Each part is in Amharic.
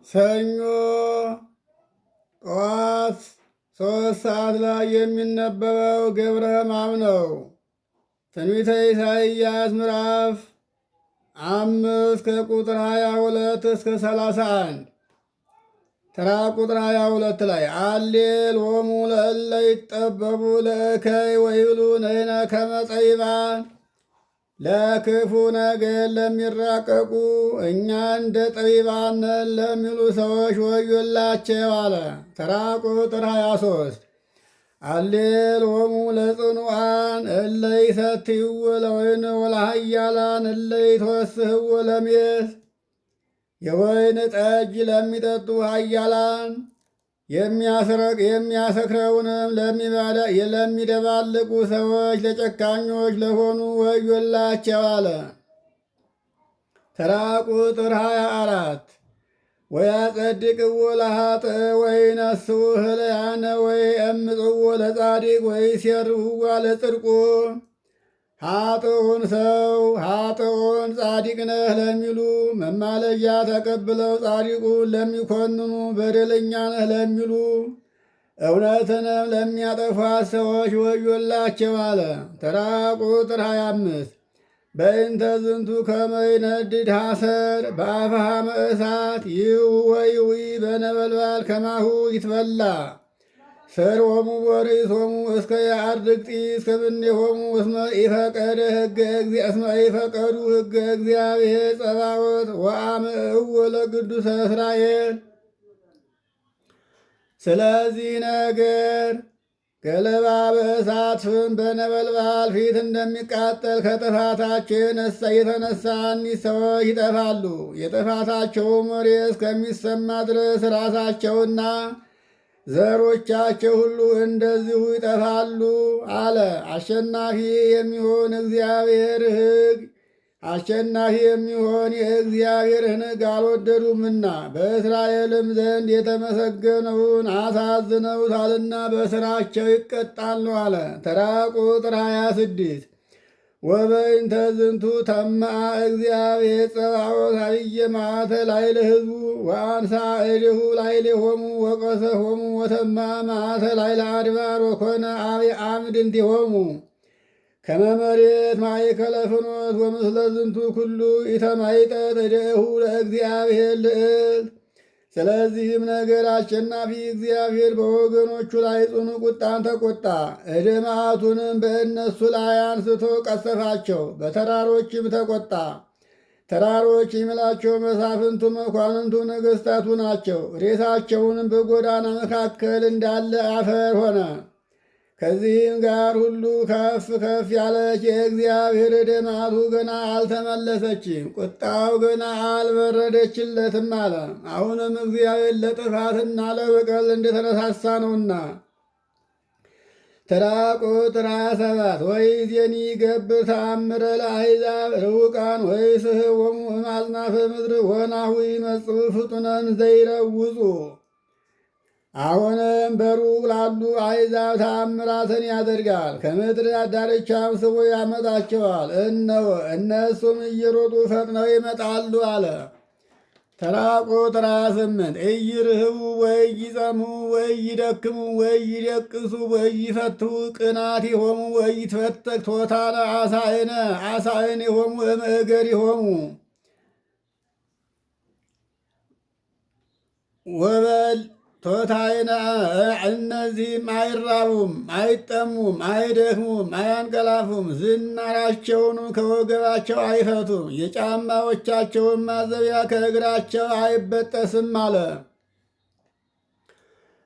ሰኞ ጠዋት 3 ሰዓት ላይ የሚነበበው ግብረ ሕማም ነው። ትንቢተ ኢሳይያስ ምዕራፍ 5 ከቁጥር 22 እስከ 31 ተራ ቁጥር 22 ላይ አሌሎሙ ለእለ ይጠበቡ ለእከይ ወይብሉ ንሕነ ከመ ጠቢባን ለክፉ ነገር ለሚራቀቁ እኛ እንደ ጠቢባን ነን ለሚሉ ሰዎች ወዮላቸው አለ። ተራ ቁጥር 23 አሌሎሙ ለጽኑዓን እለ ይሰትይዎ ለወይን ወለኃያላን እለ ይትወስህዎ ለሜስ የወይን ጠጅ ለሚጠጡ ኃያላን የሚያሰክረውንም ለሚደባልቁ ሰዎች ለጨካኞች ለሆኑ ወዮላቸው አለ። ተራ ቁጥር 24 ወያጸድቅዎ ለኃጥእ ወይነስኡ ህልያነ ወይእምጽዎ ለጻድቅ ወይሴርውዋ ለጽድቁ ኃጥኡን ሰው ኃጥኡን ጻድቅ ነህ ለሚሉ መማለጃ ተቀብለው ጻድቁን ለሚኮንኑ በደለኛ ነህ ለሚሉ እውነትንም ለሚያጠፏት ሰዎች ወዮላቸው አለ። ተራ ቁጥር 25 በእንተ ዝንቱ ከመ ይነድድ ሐሰር በአፍሃመ እሳት ይውወይዊ በነበልባል ከማሁ ይትበላ ሰርወሙ ወርእሶሙ እስከ የአርድቅጢ እስከ ብኔሆሙ እስመ ኢፈቀዱ ሕገ እግዚአብሔር ጸባዖት ወአምዕዎ ለቅዱሰ እስራኤል። ስለዚህ ነገር ገለባ በእሳት ፍም በነበልባል ፊት እንደሚቃጠል ከጥፋታቸው የተነሳ እኒህ ሰዎች ይጠፋሉ። የጥፋታቸውም ወሬ እስከሚሰማ ድረስ ራሳቸውና ዘሮቻቸው ሁሉ እንደዚሁ ይጠፋሉ አለ። አሸናፊ የሚሆን የእግዚአብሔርን ሕግ አልወደዱምና በእስራኤልም ዘንድ የተመሰገነውን አሳዝነውታልና በስራቸው ይቀጣሉ አለ። ተራ ቁጥር 26 ወበእንተ ዝንቱ ተማዐ እግዚአብሔር ጸባዖት ኀበየ መዓተ ላዕለ ሕዝቡ ወአንሣ እዴሁ ላዕሌሆሙ ወቀሰፎሙ ወተማዐ መዓተ ላዕለ አድባር ወኮነ አምድ እንቲሆሙ ከመ መሬት ማእከለ ፍኖት ወምስለ ዝንቱ ኩሉ ኢተማይጠት እዴሁ ለእግዚአብሔር ልዕልት። ስለዚህም ነገር አሸናፊ እግዚአብሔር በወገኖቹ ላይ ጽኑ ቁጣን ተቆጣ። እደ መዓቱንም በእነሱ ላይ አንስቶ ቀሰፋቸው። በተራሮችም ተቆጣ። ተራሮች የሚላቸው መሳፍንቱ፣ መኳንንቱ፣ ነገሥታቱ ናቸው። ሬሳቸውንም በጎዳና መካከል እንዳለ አፈር ሆነ። ከዚህም ጋር ሁሉ ከፍ ከፍ ያለች የእግዚአብሔር እደ መዓቱ ገና አልተመለሰችም፣ ቁጣው ገና አልበረደችለትም አለ። አሁንም እግዚአብሔር ለጥፋትና ለበቀል እንደተነሳሳ ነውና። ተራ ቁጥር 27 ወይዜኒ ገብር ተአምረ ለአሕዛብ ርውቃን ወይስሕቦሙ እምአጽናፈ ምድር ወናሁ ይመጽኡ ፍጡነን ዘይረውጹ። አሁንም በሩቅ ላሉ አሕዛብ ተአምራትን ያደርጋል፣ ከምድር ዳርቻም ስቦ ያመጣቸዋል። እነሱም እየሮጡ ፈጥነው ይመጣሉ አለ። ተራ ቁጥር 28 ኢይርህቡ ወኢይጸሙ ወኢይደክሙ ወኢይደቅሱ ወኢይፈትሑ ቅናቲሆሙ ወኢይትፈተክ ቶታነ አሳእኔሆሙ እምእገሪሆሙ ወበል ቶታይነ እነዚህም አይራቡም፣ አይጠሙም፣ አይደክሙም፣ አያንቀላፉም። ዝናራቸውንም ከወገባቸው አይፈቱም፣ የጫማዎቻቸውን ማዘቢያ ከእግራቸው አይበጠስም አለ።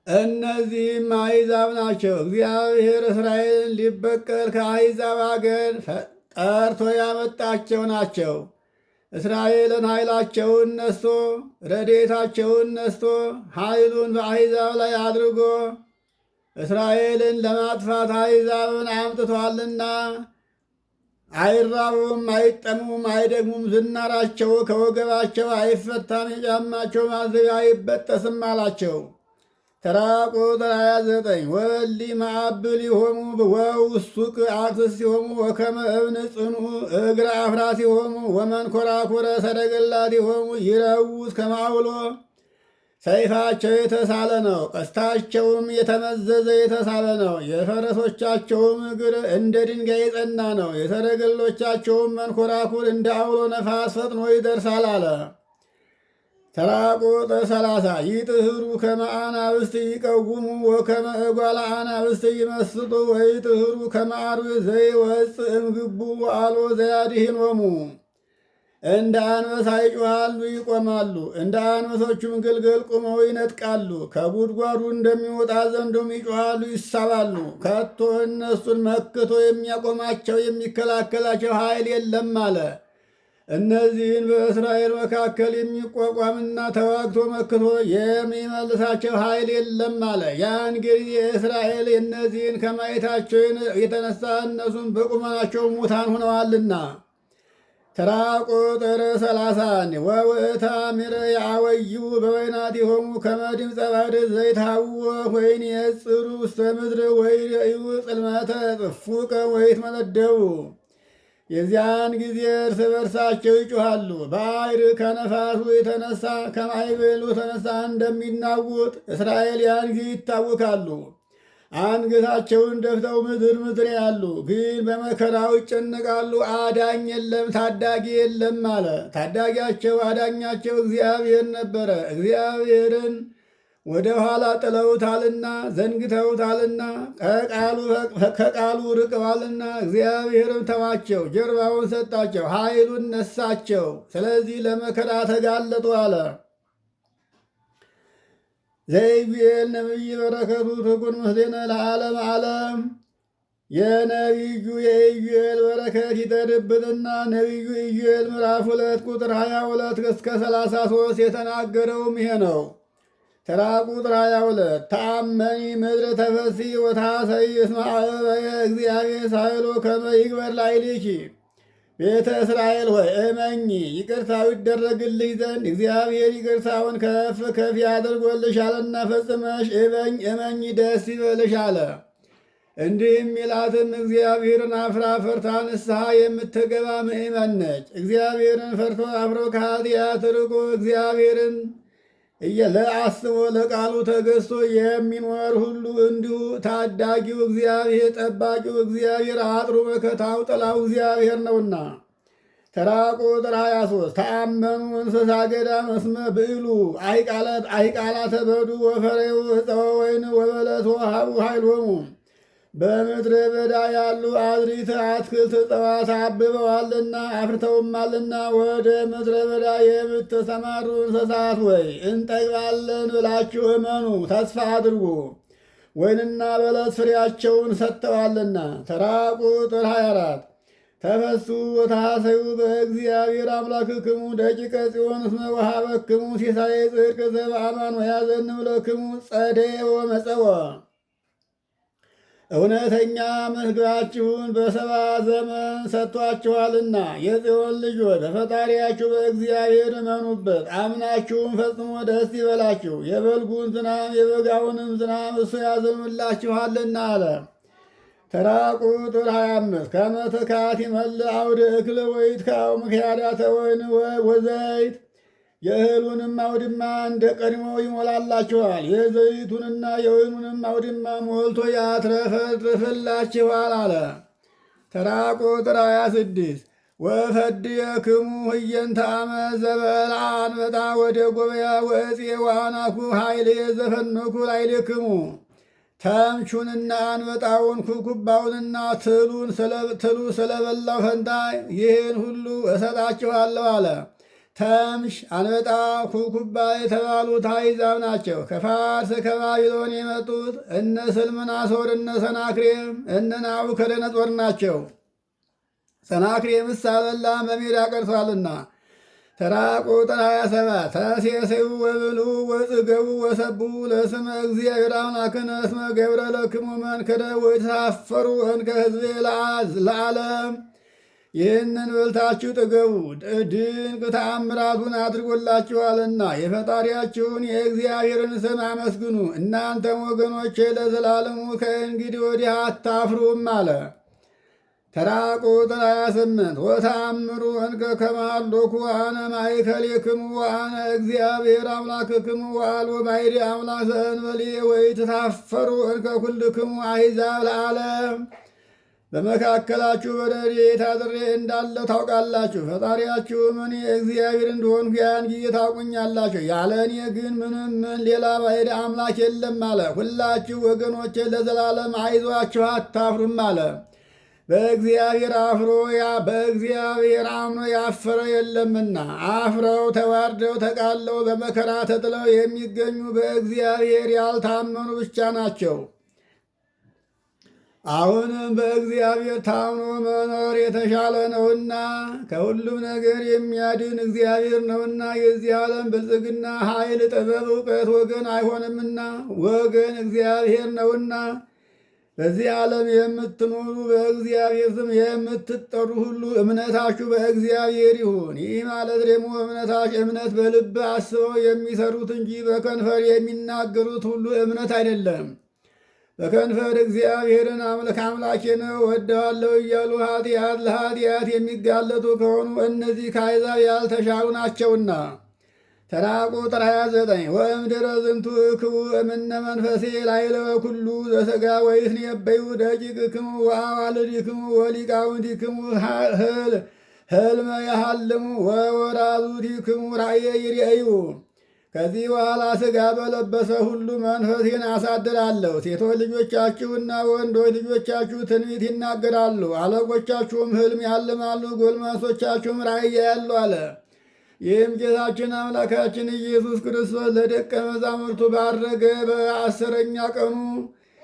እነዚህም አሕዛብ ናቸው። እግዚአብሔር እስራኤልን ሊበቀል ከአሕዛብ አገር ጠርቶ ያመጣቸው ናቸው። እስራኤልን ኃይላቸውን ነስቶ ረድኤታቸውን ነስቶ ኃይሉን በአሕዛብ ላይ አድርጎ እስራኤልን ለማጥፋት አሕዛብን አምጥቷልና አይራቡም፣ አይጠሙም፣ አይደግሙም። ዝናራቸው ከወገባቸው አይፈታም፣ የጫማቸው ማዘቢያ አይበጠስም አላቸው። ተራ ቁጥር 29 ወሊ ማዕብሊሆሙ ወውሱቅ አክስሲሆሙ ወከመ እብን ጽኑዕ እግረ አፍራሲሆሙ ወመንኰራኵረ ሰረገላቲሆሙ ይረውስ ከመ አውሎ ሰይፋቸው የተሳለ ነው፣ ቀስታቸውም የተመዘዘ የተሳለ ነው። የፈረሶቻቸውም እግር እንደ ድንጋይ የጸና ነው። የሰረገሎቻቸውም መንኮራኩር እንደ አውሎ ነፋስ ፈጥኖ ይደርሳል አለ። ተራ ቁጥር 30 ይጥህሩ ከመ አናብስት ይቀውሙ ወከመ እጓለ አናብስት ይመስጡ ወይጥህሩ ከመ አርዌ ዘይወፅእ እምግቡ ወአልቦ ዘያድኅኖሙ። እንደ አንበሳ ይጮኻሉ ይቆማሉ፣ እንደ አንበሶቹም ግልገል ቁመው ይነጥቃሉ። ከጉድጓዱ እንደሚወጣ ዘንዶም ይጮኻሉ ይሳባሉ። ከቶ እነሱን መክቶ የሚያቆማቸው የሚከላከላቸው ኃይል የለም አለ። እነዚህን በእስራኤል መካከል የሚቋቋምና ተዋግቶ መክቶ የሚመልሳቸው ኃይል የለም አለ። ያን ጊዜ እስራኤል እነዚህን ከማየታቸው የተነሳ እነሱን በቁመናቸው ሙታን ሆነዋልና። ተራ ቁጥር 31 ወውእታ ሚረ ያወዩ በወይናቲሆሙ ከመ ድምፀ ባሕር ዘይትሃወክ ወይንየጽሩ ውስተ ምድር ወይርእዩ ጽልመተ ጽፉቀ ወይትመነደቡ። የዚያን ጊዜ እርስ በርሳቸው ይጮኻሉ። ባሕር ከነፋሱ የተነሳ ከማዕበሉ የተነሳ እንደሚናወጥ እስራኤል ያን ጊዜ ይታወካሉ። አንገታቸውን ደፍተው ምድር ምድር ያሉ ግን በመከራው ይጨነቃሉ። አዳኝ የለም ታዳጊ የለም አለ። ታዳጊያቸው አዳኛቸው እግዚአብሔር ነበረ። እግዚአብሔርን ወደ ኋላ ጥለውታልና ዘንግተውታልና ከቃሉ ርቀዋልና እግዚአብሔርም ተዋቸው፣ ጀርባውን ሰጣቸው፣ ኃይሉን ነሳቸው። ስለዚህ ለመከራ ተጋለጡ አለ። ዘይቤል ነቢይ በረከቱ ትኩን ምስሌነ ለዓለም ዓለም። የነቢዩ የኢዩኤል በረከት ይደርብንና ነቢዩ ኢዩኤል ምዕራፍ 2 ቁጥር 22 እስከ 33 የተናገረውም ይሄ ነው። ተራ ቁጥር 22 ተአመኒ ምድር ተፈሲ ወታሰይ እስመ አበየ እግዚአብሔር ሳይሎ ከመ ይግበር ላዕሌኪ። ቤተ እስራኤል ሆይ እመኚ፣ ይቅርታው ይደረግልሽ ዘንድ እግዚአብሔር ይቅርታውን ከፍ ከፍ ያደርጎልሻልና ፈጽመሽ እመኚ፣ ደስ ይበልሽ አለ። እንዲህም ይላትም እግዚአብሔርን አፍራ ፈርታ ንስሐ የምትገባ ምእመን ነች። እግዚአብሔርን ፈርቶ አፍሮ ከኃጢአት ርቆ እግዚአብሔርን ለአስቦ ለቃሉ ተገዝቶ የሚኖር ሁሉ እንዲሁ ታዳጊው እግዚአብሔር ጠባቂው እግዚአብሔር አጥሩ መከታው ጥላው እግዚአብሔር ነውና። ተራ ቁጥር 23 ተአመኑ እንስሳ ገዳም እስመ ብዕሉ አይቃላተ በዱ ወፈሬው ዕፀወ ወይን ወበለስ ወሃቡ ኃይሎሙ። በምድረ በዳ ያሉ አዝሪት አትክልት እጽዋት አብበዋልና አፍርተውማልና። ወደ ምድረ በዳ የምትሰማሩ እንስሳት ወይ እንጠግባለን ብላችሁ እመኑ፣ ተስፋ አድርጉ። ወይንና በለስ ፍሬያቸውን ሰጥተዋልና። ተራ ቁጥር 24 ተፈሱ ወታሐሰዩ በእግዚአብሔር አምላክክሙ ደቂቀ ጽዮን እስመ ወሀበክሙ ሲሳየ ጽድቅ ዘበአማን ወያዘንብ ለክሙ ጸደየ ወመጸወ። እውነተኛ ምግባችሁን በሰባ ዘመን ሰጥቷችኋልና። የጽዮን ልጆች በፈጣሪያችሁ በእግዚአብሔር እመኑበት፣ አምናችሁም ፈጽሞ ደስ ይበላችሁ። የበልጉን ዝናም የበጋውንም ዝናም እሱ ያዘንምላችኋልና አለ። ተራ ቁጥር 25 ከመ ትካት ይመልእ አውደ እክል ወይትካው ምክያዳተ ወይን ወዘይት። የእህሉንም አውድማ እንደ ቀድሞው ይሞላላችኋል፣ የዘይቱንና የወይኑንም አውድማ ሞልቶ ያትረፈርፍላችኋል አለ። ተራ ቁጥር 26 ወፈድየክሙ ህየንተ ዓመት ዘበልዐ አንበጣ ወደ ጎበያ ወእፄ ወአናኩ ኃይሌ ዘፈነኩ ላዕሌክሙ። ተምቹንና አንበጣውን ኩብኩባውንና ትሉ ስለበላው ፈንታ ይህን ሁሉ እሰጣችኋለሁ አለ። ተምች፣ አንበጣ፣ ኩብኩባ የተባሉት አሕዛብ ናቸው። ከፋርስ ከባቢሎን የመጡት እነ ስልምናሶር፣ እነ ሰናክሬም፣ እነ ናቡከደነጾር ናቸው። ሰናክሬምስ አልበላም በሜዳ ቀርቷልና። ተራ ቁጥር 27 ተሴሰዩ ወብልዑ ወጽገቡ ወሰቡ ለስመ እግዚአብሔር አምላክነ እስመ ገብረ ለክሙ መንከረ ወይተሳፈሩ እንከ ሕዝቤ ለዓለም። ይህንን በልታችሁ ጥገቡ፣ ድንቅ ተአምራቱን አድርጎላችኋልና የፈጣሪያችሁን የእግዚአብሔርን ስም አመስግኑ። እናንተም ወገኖቼ ለዘላለሙ ከእንግዲህ ወዲህ አታፍሩም አለ። ተራ ቁጥር 28 ወተአምሩ እንከ ከማሎኩ አነ ማእከሌክሙ ወአነ እግዚአብሔር አምላክክሙ ወአልቦ ባዕድ አምላክ ዘእንበሌየ ወኢትታፈሩ እንከ ኩልክሙ አሕዛብ ለዓለም። በመካከላችሁ በረድኤት አድሬ እንዳለ ታውቃላችሁ። ፈጣሪያችሁም እኔ እግዚአብሔር እንደሆንኩ ያን ጊዜ ታውቁኛላችሁ። ያለ እኔ ግን ምንም ሌላ ባዕድ አምላክ የለም አለ። ሁላችሁ ወገኖቼ ለዘላለም አይዟችሁ አታፍሩም አለ። በእግዚአብሔር አምኖ ያፈረ የለምና አፍረው ተዋርደው ተቃለው በመከራ ተጥለው የሚገኙ በእግዚአብሔር ያልታመኑ ብቻ ናቸው። አሁንም በእግዚአብሔር ታምኖ መኖር የተሻለ ነውና ከሁሉም ነገር የሚያድን እግዚአብሔር ነውና የዚህ ዓለም ብልጽግና፣ ኃይል፣ ጥበብ፣ እውቀት ወገን አይሆንምና ወገን እግዚአብሔር ነውና። በዚህ ዓለም የምትኖሩ በእግዚአብሔር ስም የምትጠሩ ሁሉ እምነታችሁ በእግዚአብሔር ይሁን። ይህ ማለት ደግሞ እምነት በልብ አስበው የሚሰሩት እንጂ በከንፈር የሚናገሩት ሁሉ እምነት አይደለም። በከንፈር እግዚአብሔርን አምላኬ ነው ወደዋለሁ እያሉ ኃጢአት ለኃጢአት የሚጋለጡ ከሆኑ እነዚህ ከአሕዛብ ያልተሻሉ ናቸውና። ተራ ቁጥር 29 ወእምድረ ዝንቱ እክቡ እምነ መንፈሴ ላዕለ ኩሉ ዘሥጋ ወይትነበዩ ደቂቅክሙ ወአዋልድክሙ ወሊቃውንቲክሙ ሕልመ ያሃልሙ ወወራዙቲክሙ ራእየ ይርእዩ። ከዚህ በኋላ ሥጋ በለበሰ ሁሉ መንፈሴን አሳድራለሁ። ሴቶች ልጆቻችሁና ወንዶች ልጆቻችሁ ትንቢት ይናገራሉ፣ አለቆቻችሁም ሕልም ያልማሉ፣ ጎልማሶቻችሁም ራእይ ያያሉ አለ። ይህም ጌታችን አምላካችን ኢየሱስ ክርስቶስ ለደቀ መዛሙርቱ ባረገ በ10ኛ ቀኑ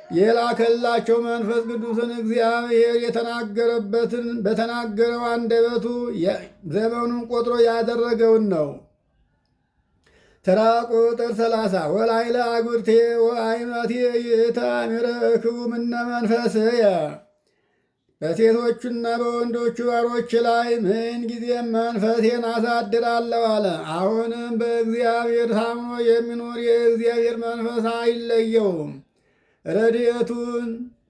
የላከላቸው መንፈስ ቅዱስን እግዚአብሔር የተናገረበትን በተናገረው አንደበቱ ዘመኑን ቆጥሮ ያደረገውን ነው። ተራ ቁጥር 30 ወላይለ አጉርቴ ወአይመቴ ይእታምረ እክቡ እምነ መንፈስየ። በሴቶቹና በወንዶቹ ባሮች ላይ ምን ጊዜም መንፈሴን አሳድራለሁ አለ። አሁንም በእግዚአብሔር ታምኖ የሚኖር የእግዚአብሔር መንፈስ አይለየውም። ረድኤቱን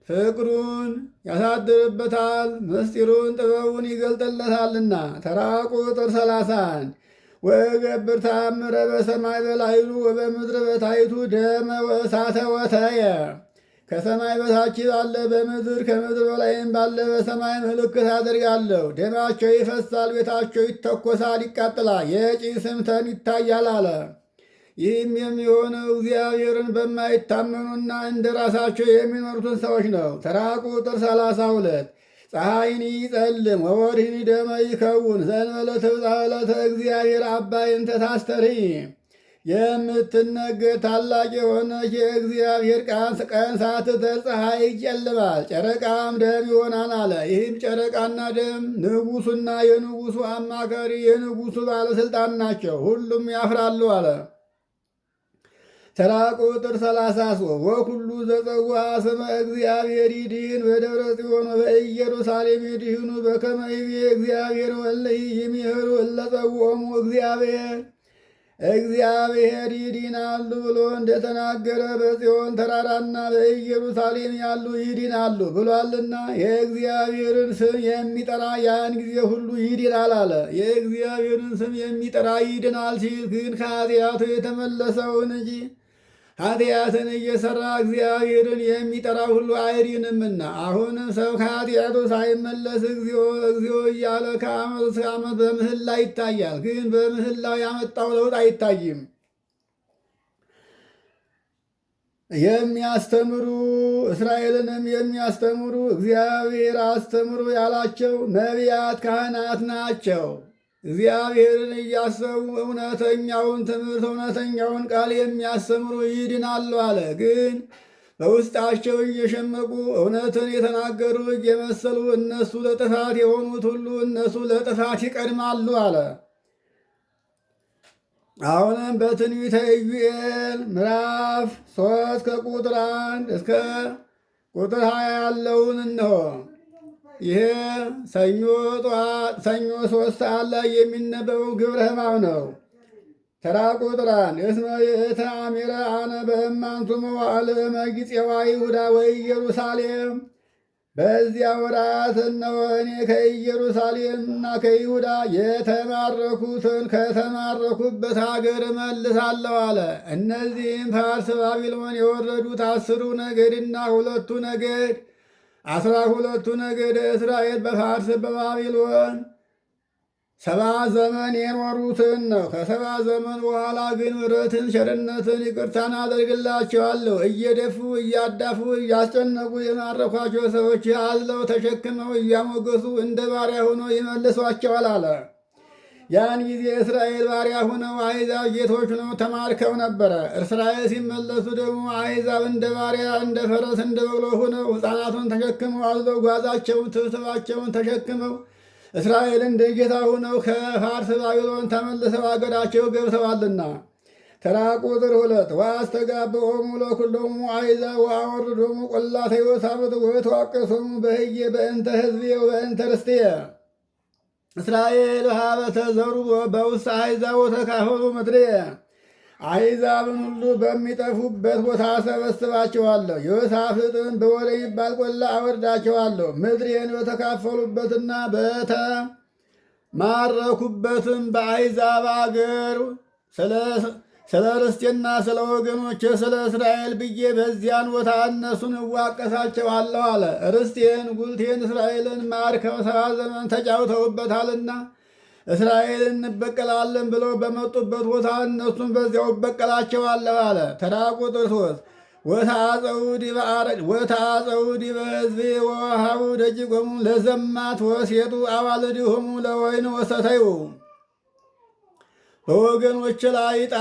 ፍቅሩን ያሳድርበታል፣ ምስጢሩን ጥበቡን ይገልጥለታልና። ተራ ቁጥር 31 ወገብር ተአምረ በሰማይ በላይሉ ወበምድር በታይቱ ደመ ወእሳተ ወተየ። ከሰማይ በታች ባለ በምድር ከምድር በላይም ባለ በሰማይ ምልክት አደርጋለሁ። ደማቸው ይፈሳል፣ ቤታቸው ይተኮሳል፣ ይቃጥላል፣ የጭስም ተን ይታያል አለ። ይህም የሚሆነው እግዚአብሔርን በማይታመኑና እንደ ራሳቸው የሚኖሩትን ሰዎች ነው። ተራ ቁጥር 32 ፀሐይን ይጸልም ወወርህኒ ደመ ይከውን ዘእንበለ ትብጻዕለተ እግዚአብሔር አባይን ተታስተሪ። የምትነገር ታላቅ የሆነች የእግዚአብሔር ቀን ሳትደርስ ፀሐይ ይጨልማል፣ ጨረቃም ደም ይሆናል አለ። ይህም ጨረቃና ደም ንጉሱና የንጉሱ አማካሪ የንጉሱ ባለስልጣን ናቸው፣ ሁሉም ያፍራሉ አለ። ተራ ቁጥር 33 ወኩሉ ዘጸውዐ ስመ እግዚአብሔር ይድህን በደብረ ጽዮን በኢየሩሳሌም ይድህኑ በከመ ይቤ እግዚአብሔር ወእለ ይምሕሩ እለ ጸውዖሙ እግዚአብሔር ይድናሉ ብሎ እንደተናገረ በጽዮን ተራራና በኢየሩሳሌም ያሉ ይድናሉ ብሏልና የእግዚአብሔርን ስም የሚጠራ ያን ጊዜ ሁሉ ይድናል አለ። የእግዚአብሔርን ስም የሚጠራ ይድናል ሲል ግን ከኃጢአቱ የተመለሰውን እንጂ ኃጢአትን እየሠራ እግዚአብሔርን የሚጠራ ሁሉ አይድንምና። አሁንም ሰው ከኃጢአቱ ሳይመለስ እግዚኦ እግዚኦ እያለ ከዓመት እስከ ዓመት በምህላ ይታያል፣ ግን በምህላው ያመጣው ለውጥ አይታይም። የሚያስተምሩ እስራኤልንም የሚያስተምሩ እግዚአብሔር አስተምሩ ያላቸው ነቢያት ካህናት ናቸው። እግዚአብሔርን እያሰቡ እውነተኛውን ትምህርት እውነተኛውን ቃል የሚያስተምሩ ይድናሉ አለ። ግን በውስጣቸው እየሸመቁ እውነትን የተናገሩ እየመሰሉ እነሱ ለጥፋት የሆኑት ሁሉ እነሱ ለጥፋት ይቀድማሉ አለ። አሁንም በትንቢተ ኢዩኤል ምዕራፍ 3 ከቁጥር 1 እስከ ቁጥር 20 ያለውን እነሆ። ይሄ ሰኞ 3 ሰዓት ላይ የሚነበበው ግብረ ሕማም ነው። ተራ ቁጥር 1 እስመ የእተአምረ አነ በእማንቱ መዋዕል መጊፄዋ ይሁዳ ወኢየሩሳሌም በዚያ ወራት እነሆ እኔ ከኢየሩሳሌምና ከይሁዳ የተማረኩትን ከተማረኩበት ሀገር እመልሳለሁ አለ። እነዚህም ፋርስ፣ ባቢሎን የወረዱት 10ሩ ነገድና 2ቱ ነገድ 12ቱ ነገደ እስራኤል በፋርስ በባቢሎን 70 ዘመን የኖሩትን ነው። ከ70 ዘመን በኋላ ግን ምሕረትን፣ ቸርነትን፣ ይቅርታን አደርግላቸዋለሁ። እየደፉ እያዳፉ እያስጨነቁ የማረኳቸው ሰዎች አዝለው ተሸክመው እያሞገሱ እንደ ባሪያ ሆነው ይመልሷቸዋል አለ። ያን ጊዜ እስራኤል ባሪያ ሆነው አሕዛብ ጌቶች ሆነው ተማርከው ነበረ። እስራኤል ሲመለሱ ደግሞ አሕዛብ እንደ ባሪያ እንደ ፈረስ እንደ በቅሎ ሆነው ሕፃናቱን ተሸክመው አዝለው ጓዛቸውን ትብትባቸውን ተሸክመው እስራኤል እንደ ጌታ ሆነው ከፋርስ ባቢሎን ተመልሰው አገራቸው ገብተዋልና። ተራ ቁጥር 2 ወአስተጋብኦሙ ለኵሎሙ አሕዛብ ወአወርዶሙ ቈላተ ዮሳፍጥ ወተዋቀሶሙ በህዬ በእንተ ሕዝቤ ወበእንተ ርስትየ እስራኤል ሀበተ ዘሩ በውስጥ አሕዛብ ወተካፈሉ ምድርየ። አሕዛብን ሁሉ በሚጠፉበት ቦታ ሰበስባቸዋለሁ። ዮሳፍጥን በወደሚባል ቆላ አወርዳቸዋለሁ። ምድሬን በተካፈሉበትና በተማረኩበትም በአሕዛብ አገር ስለ ርስቴና ስለ ወገኖቼ ስለ እስራኤል ብዬ በዚያን ቦታ እነሱን እዋቀሳቸዋለሁ አለ። ርስቴን ጉልቴን እስራኤልን ማርከው 70 ዘመን ተጫውተውበታልና እስራኤልን እንበቀላለን ብለው በመጡበት ቦታ እነሱን በዚያው እበቀላቸዋለሁ አለ። ተራ ቁጥር 3 ወተአፀው ዲበ ሕዝቤ ወወሃቡ ደጅቆሙ ለዘማት ወሴጡ አዋልድሆሙ ለወይን ወሰተዩ። በወገኖች ላይ ዕጣ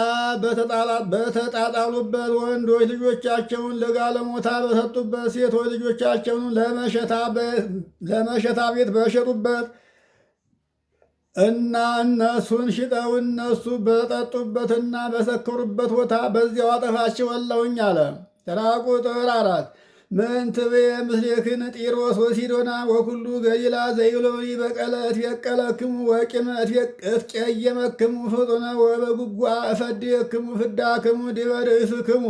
በተጣጣሉበት ወንዶች ልጆቻቸውን ለጋለሞታ በሰጡበት ሴቶች ልጆቻቸውን ለመሸታ ቤት በሸጡበት እና እነሱን ሽጠው እነሱ በጠጡበትና በሰከሩበት ቦታ በዚያው አጠፋቸዋለሁኝ አለ። ተራ ቁጥር 4 ምንትቤ ምስሌክን ጢሮስ ወሲዶና ወኩሉ ገሊላ ዘይሎኒ በቀለ እትቤቀለክሙ ወቂመ እትቄየመክሙ ፍጡነ ወበጉጓ እፈድየክሙ ፍዳክሙ ዲበ ርእስክሙ።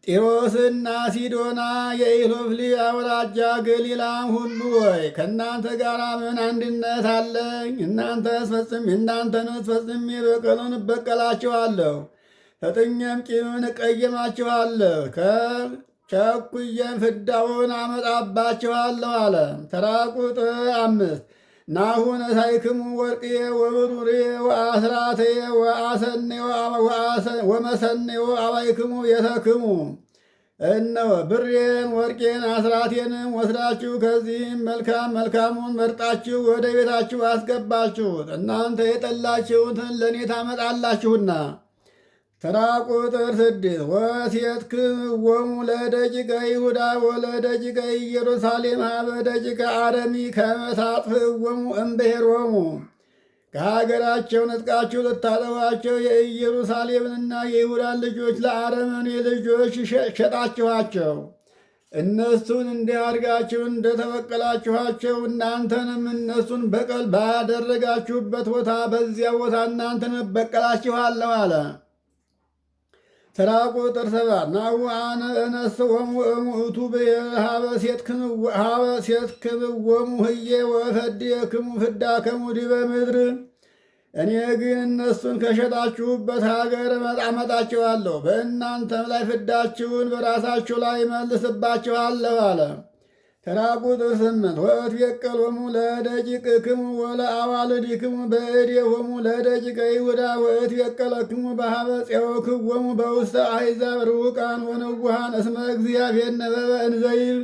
ጢሮስና ሲዶና የኢሎፍሊ አውራጃ ገሊላም ሁሉ ወይ ከእናንተ ጋር ምን አንድነት አለኝ? እናንተንስ ፈጽሜ በቀሉን እበቀላችኋለሁ፣ ፈጥኜም ቂምን እቀየማችኋለሁ፣ ከቸኩዬም ፍዳውን አመጣባችኋለሁ አለ። ተራ ቁጥር 5 ናሁነ ሳይክሙ ወርቅዬ ወብሩርዬ ወአስራትዬ ወመሰኔዮ አባይክሙ የተክሙ። እነሆ ብሬን ወርቄን አስራቴንም ወስዳችሁ ከዚህም መልካሙን መርጣችሁ ወደ ቤታችሁ አስገባችሁት። እናንተ የጠላችሁትን ለእኔ ታመጣላችሁና። ተራ ቁጥር 6 ወሴትክምዎሙ ለደቂቀ ይሁዳ ወለደቂቀ ኢየሩሳሌም ሀበ ደቂቀ አረሚ ከመ ታጥፍእዎሙ እምብሔሮሙ። ከሀገራቸው ነጥቃችሁ ልታጠፏቸው የኢየሩሳሌምንና የይሁዳን ልጆች ለአረመኔ ልጆች ሸጣችኋቸው። እነሱን እንዲህ አድርጋችሁ እንደተበቀላችኋቸው እናንተንም እነሱን በቀል ባደረጋችሁበት ቦታ በዚያ ቦታ እናንተን እበቀላችኋለሁ አለ። ተራ ቁጥር 7 ናሁ አነ እነስኦሙ እሙእቱ ሀበ ሴትክምዎሙ ህዬ ወፈድየክሙ ፍዳክሙ ዲበ ምድር። እኔ ግን እነሱን ከሸጣችሁበት ሀገር አመጣችኋለሁ፣ በእናንተም ላይ ፍዳችሁን በራሳችሁ ላይ መልስባችኋለሁ አለ። ተራ ቁጥር 8 ወእትቤቀሎሙ ለደቂቅክሙ ወለአዋልድክሙ በእዴሆሙ ለደቂቀ ይሁዳ ወእትቤቀለክሙ በሀበ ፄወክዎሙ በውስተ አሕዛብ ርሑቃን ወንውሃን እስመ እግዚአብሔር ነበበ እንዘይብል።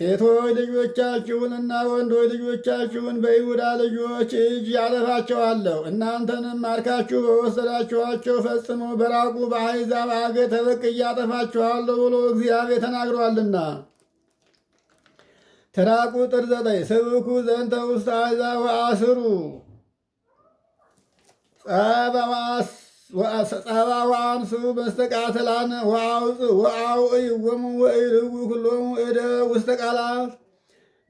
ሴቶች ልጆቻችሁንና ወንዶች ልጆቻችሁን በይሁዳ ልጆች እጅ ያጠፋቸዋለሁ። እናንተንም ማርካችሁ በወሰዳችኋቸው ፈጽሞ በራቁ በአሕዛብ አገር ተበቅዬ አጠፋችኋለሁ ብሎ እግዚአብሔር ተናግሯልና። ተራ ቁጥር 9 ስብኩ ዘንተ ውስተ አሕዛብ ወአስሩ ጸባዋንሱ በስተቃተላነ ወአውፅእዎሙ ወኢርጉ ኩሎሙ እደ ውስተ ቃላት።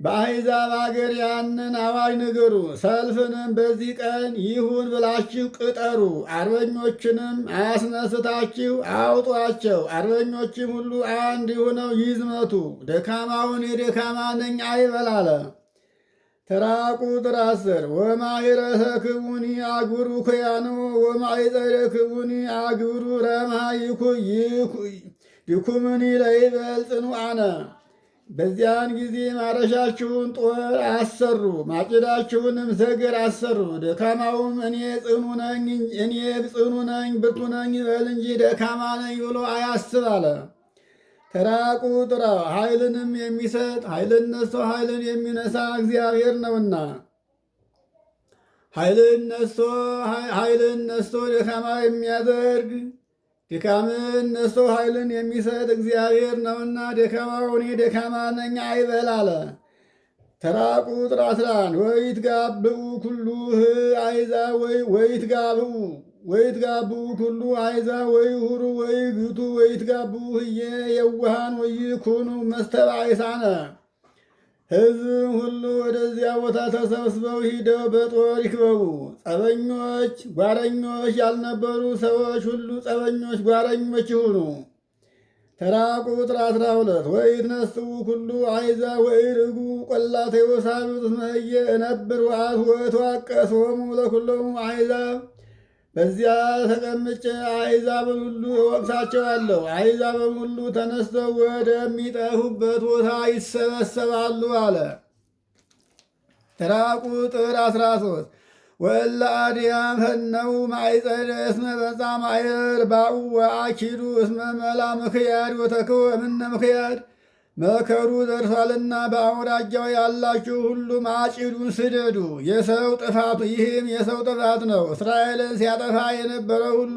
በአሕዛብ አገር ያንን አዋጅ ንገሩ። ሰልፍንም በዚህ ቀን ይሁን ብላችሁ ቅጠሩ። አርበኞችንም አስነስታችሁ አውጧቸው። አርበኞችም ሁሉ አንድ ሆነው ይዝመቱ። ደካማውን የደካማ ነኝ አይበል አለ። ተራ ቁጥር 10 ወማይረሰ ክቡኒ አግብሩ ክያኖ ወማይፀረ ክቡኒ አግብሩ ረምሃ ይኩምኒ ለይበል ጽኑዓነ። በዚያን ጊዜ ማረሻችሁን ጦር አሰሩ፣ ማጭዳችሁንም ዘገር አሰሩ። ደካማውም እኔ ጽኑ ነኝ ብርቱ ነኝ ይበል እንጂ ደካማ ነኝ ብሎ አያስብ አለ። ተራ ቁጥር ኃይልንም የሚሰጥ ኃይልን ነስቶ ኃይልን የሚነሳ እግዚአብሔር ነውና ኃይልን ነስቶ ደካማ የሚያደርግ ድካምን ነስቶ ኃይልን የሚሰጥ እግዚአብሔር ነውና ደካማው እኔ ደካማ ነኝ አይበል አለ። ተራ ቁጥር 11 ወይትጋብኡ ኩሉ አሕዛብ ወይትጋብኡ ኩሉ አሕዛብ ወይሁሩ ወይግቱ ወይትጋብኡ ህየ የዋሃን ወይኩኑ መስተባይሳነ። ሕዝብ ሁሉ ወደዚያ ቦታ ተሰብስበው ሂደው በጦር ይክበቡ። ጸበኞች ጓረኞች ያልነበሩ ሰዎች ሁሉ ጸበኞች ጓረኞች ይሁኑ። ተራ ቁጥር 12 ወይትነስኡ ኩሉ አሕዛብ ወይርጉ ቈላተ ወሳብዕ እስመ ህየ እነብር ወአት ወእትዋቀሶሙ ለኵሎሙ አሕዛብ። በዚያ ተቀምጬ አሕዛብን ሁሉ እወቅሳቸዋለሁ። አሕዛብም ሁሉ ተነስተው ወደሚጠፉበት ቦታ ይሰበሰባሉ አለ። ተራ ቁጥር 13 ወእለ አድያም ፈነው ማይጸደ እስመ በጻ ማየር ባኡ ወአኪዱ እስመ መላ ምክያድ ወተክወ እምነ ምክያድ። መከሩ ደርሷልና በአውራጃው ያላችሁ ሁሉም አጭዱን ስደዱ። የሰው ጥፋቱ ይህም የሰው ጥፋት ነው። እስራኤልን ሲያጠፋ የነበረ ሁሉ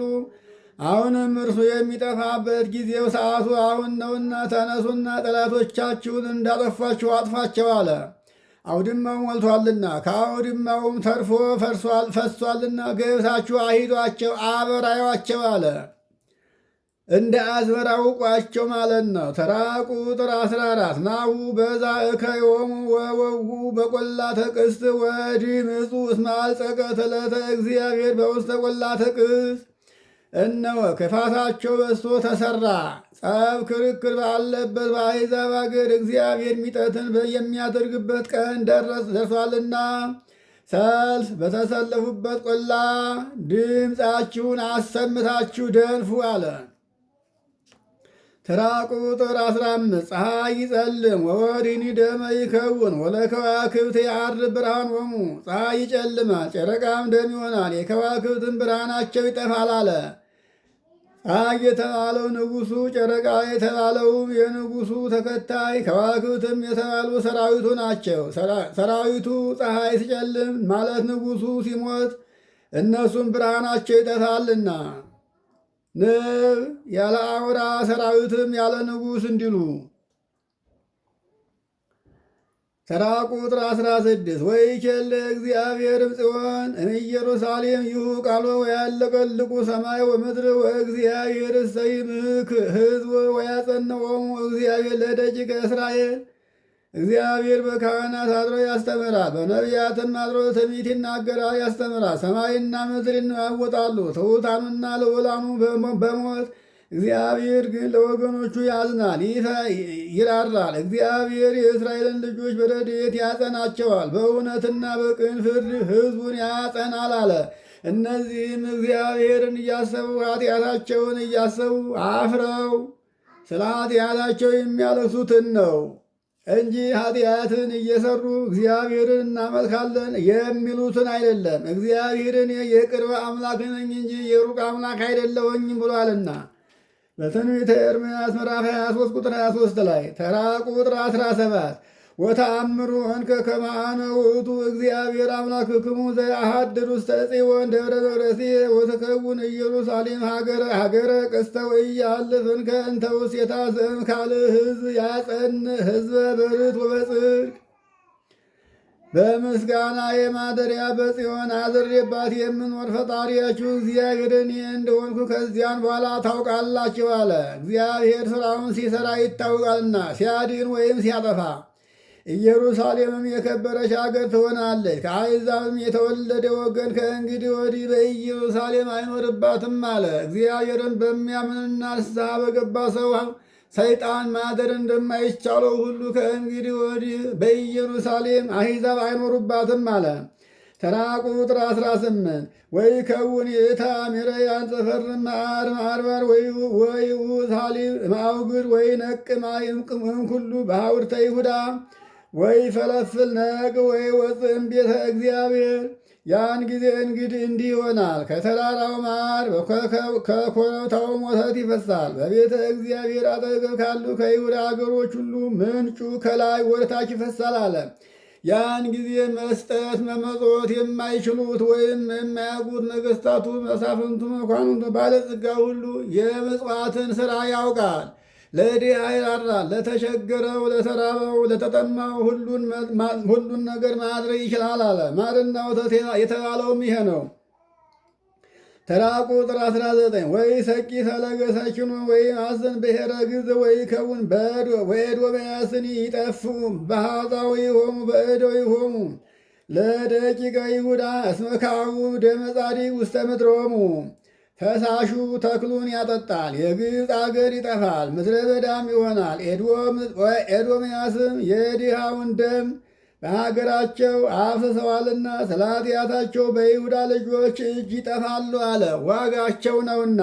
አሁንም እርሱ የሚጠፋበት ጊዜው ሰዓቱ አሁን ነውና ተነሱና ጠላቶቻችሁን እንዳጠፏችሁ አጥፋቸው አለ። አውድማው ሞልቷልና ከአውድማውም ተርፎ ፈሷልና ገብታችሁ አሂዷቸው አበራዩአቸው አለ። እንደ አዝመራ ውቋቸው ማለት ነው። ተራ ቁጥር 14 ናሁ በዛ እከዮሙ ወወዉ በቈላተ ቅስት ወዲምፁ እስመ አልጸቀ ዕለተ እግዚአብሔር በውስተ ቈላተ ቅስት። እነሆ ክፋታቸው በዝቶ ተሰራ። ጸብ ክርክር ባለበት በአሕዛብ አገር እግዚአብሔር ሚጠትን የሚያደርግበት ቀን ደርሷልና ሰልፍ በተሰለፉበት ቆላ ድምፃችሁን አሰምታችሁ ደንፉ አለ። ተራ ቁጥር 15 ፀሐይ ይጸልም ወወዲኒ ደመ ይከውን ወለከዋክብት የዐርብ ብርሃኖሙ። ፀሐይ ይጨልማል፣ ጨረቃም ደም ይሆናል፣ የከዋክብትን ብርሃናቸው ይጠፋል አለ። ፀሐይ የተባለው ንጉሡ፣ ጨረቃ የተባለውም የንጉሡ ተከታይ፣ ከዋክብትም የተባሉ ሰራዊቱ ናቸው። ሰራዊቱ ፀሐይ ሲጨልም ማለት ንጉሡ ሲሞት እነሱም ብርሃናቸው ይጠፋልና ንብ ያለ አውራ ሰራዊትም ያለ ንጉሥ እንዲሉ። ተራ ቁጥር 16 ወይኬል እግዚአብሔር ጽዮን እምኢየሩሳሌም ይሁ ቃሎ ወያለቀልቁ ሰማይ ወምድር ወእግዚአብሔር እሰይምክ ሕዝብ ወያጸንዖሙ እግዚአብሔር ለደቂቀ እስራኤል። እግዚአብሔር በካህናት አድሮ ያስተምራል፣ በነቢያትም አድሮ ትንቢት ይናገራል ያስተምራል። ሰማይና ምድር ይነዋወጣሉ፣ ትሑታኑና ልዑላኑ በሞት እግዚአብሔር ግን ለወገኖቹ ያዝናል ይራራል። እግዚአብሔር የእስራኤልን ልጆች በረድኤት ያጸናቸዋል፣ በእውነትና በቅን ፍርድ ሕዝቡን ያጸናል አለ። እነዚህም እግዚአብሔርን እያሰቡ ኃጢአታቸውን እያሰቡ አፍረው ስለ ኃጢአታቸው የሚያለቅሱትን ነው እንጂ ኃጢአትን እየሰሩ እግዚአብሔርን እናመልካለን የሚሉትን አይደለም። እግዚአብሔርን የቅርብ አምላክ ነኝ እንጂ የሩቅ አምላክ አይደለሁኝም ብሏልና በትንቢተ ኤርምያስ ምዕራፍ 23 ቁጥር 23 ላይ። ተራ ቁጥር 17 ወተአምሩ እንከ ከመ አነ ውእቱ እግዚአብሔር አምላክክሙ ዘአሐድር ውስተ ጽዮን ደብረ በረሴ ወትከውን ኢየሩሳሌም ሀገረ ቅስተ ወኢያልፍ እንከ እንተ ውስቴታ ዘእምካልእ ሕዝብ ያጸንዕ ሕዝበ በርት ወበጽድቅ። በምስጋና የማደሪያ በጽዮን አድሬባት የምኖር ፈጣሪያችሁ እግዚአብሔርን እንደሆንኩ ከዚያን በኋላ ታውቃላችሁ አለ። እግዚአብሔር ሥራውን ሲሠራ ይታወቃልና ሲያድን ወይም ሲያጠፋ ኢየሩሳሌምም የከበረች አገር ትሆናለች። ከአሕዛብም የተወለደ ወገን ከእንግዲህ ወዲህ በኢየሩሳሌም አይኖርባትም አለ። እግዚአብሔርን በሚያምንና ንስሐ በገባ ሰው ሰይጣን ማደር እንደማይቻለው ሁሉ ከእንግዲህ ወዲህ በኢየሩሳሌም አሕዛብ አይኖሩባትም አለ። ተራ ቁጥር 18 ወይ ከውን የእታ ሜረያን ጽፈር ማር ማርባር ወይ ውሳሊ ማውግር ወይ ነቅ ማይምቅም ሁሉ በሐውርተ ይሁዳ ወይ ፈለፍል ነቅ ወይ ወፅም ቤተ እግዚአብሔር። ያን ጊዜ እንግዲህ እንዲህ ይሆናል። ከተራራው ማር ከኮረብታውም ወተት ይፈሳል። በቤተ እግዚአብሔር አጠገብ ካሉ ከይሁዳ አገሮች ሁሉ ምንጩ ከላይ ወደታች ይፈሳል አለ። ያን ጊዜ መስጠት መመጾት የማይችሉት ወይም የማያውቁት ነገሥታቱ፣ መሳፍንቱ፣ መኳንንቱ፣ ባለጸጋ ሁሉ የምጽዋትን ሥራ ያውቃል። ለድሃ ይራራል፣ ለተቸገረው፣ ለተራበው፣ ለተጠማው ሁሉን ነገር ማድረግ ይችላል አለ። ማርና ወተት የተባለውም ይሄ ነው። ተራ ቁጥር 19 ወይ ሰቂ ተለገሰችኑ ወይ አስን ብሔረ ግዝ ወይ ከውን በኤዶምያስን ይጠፉ በሃዛዊ ሆሙ በእደዊ ሆሙ ለደቂቀ ይሁዳ እስመካቡ ደመ ጻዲቅ ውስተ ምድሮሙ። ፈሳሹ ተክሉን ያጠጣል፣ የግብፅ አገር ይጠፋል፣ ምድረ በዳም ይሆናል። ኤዶምያስም የድሃውን ደም በሀገራቸው አፍስሰዋልና ስለ ኃጢአታቸው በይሁዳ ልጆች እጅ ይጠፋሉ አለ፣ ዋጋቸው ነውና።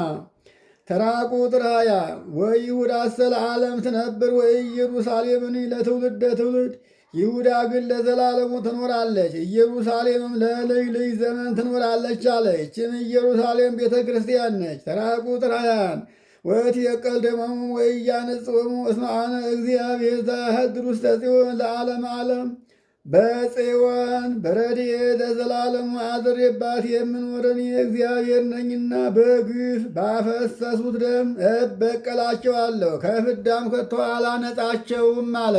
ተራ ቁጥር 20 ወይሁዳሰ ለዓለም ትነብር ወኢየሩሳሌምን ለትውልደ ትውልድ። ይሁዳ ግን ለዘላለሙ ትኖራለች፣ ኢየሩሳሌምም ለልጅ ልጅ ዘመን ትኖራለች አለ። ይህችም ኢየሩሳሌም ቤተ ክርስቲያን ነች። ተራ ቁጥር 21 ወትየቀል ደመሙ ወኢያነጽወሙ እስመ አነ እግዚአብሔር ዘአሐድር ውስተ ጽዮን ለዓለመ ዓለም። በጽዮን በረድኤተ ዘላለሙ አድሬባት የምኖር እኔ እግዚአብሔር ነኝና በግፍ ባፈሰሱት ደም እበቀላቸዋለሁ፣ ከፍዳም ከቶ አላነጻቸውም አለ።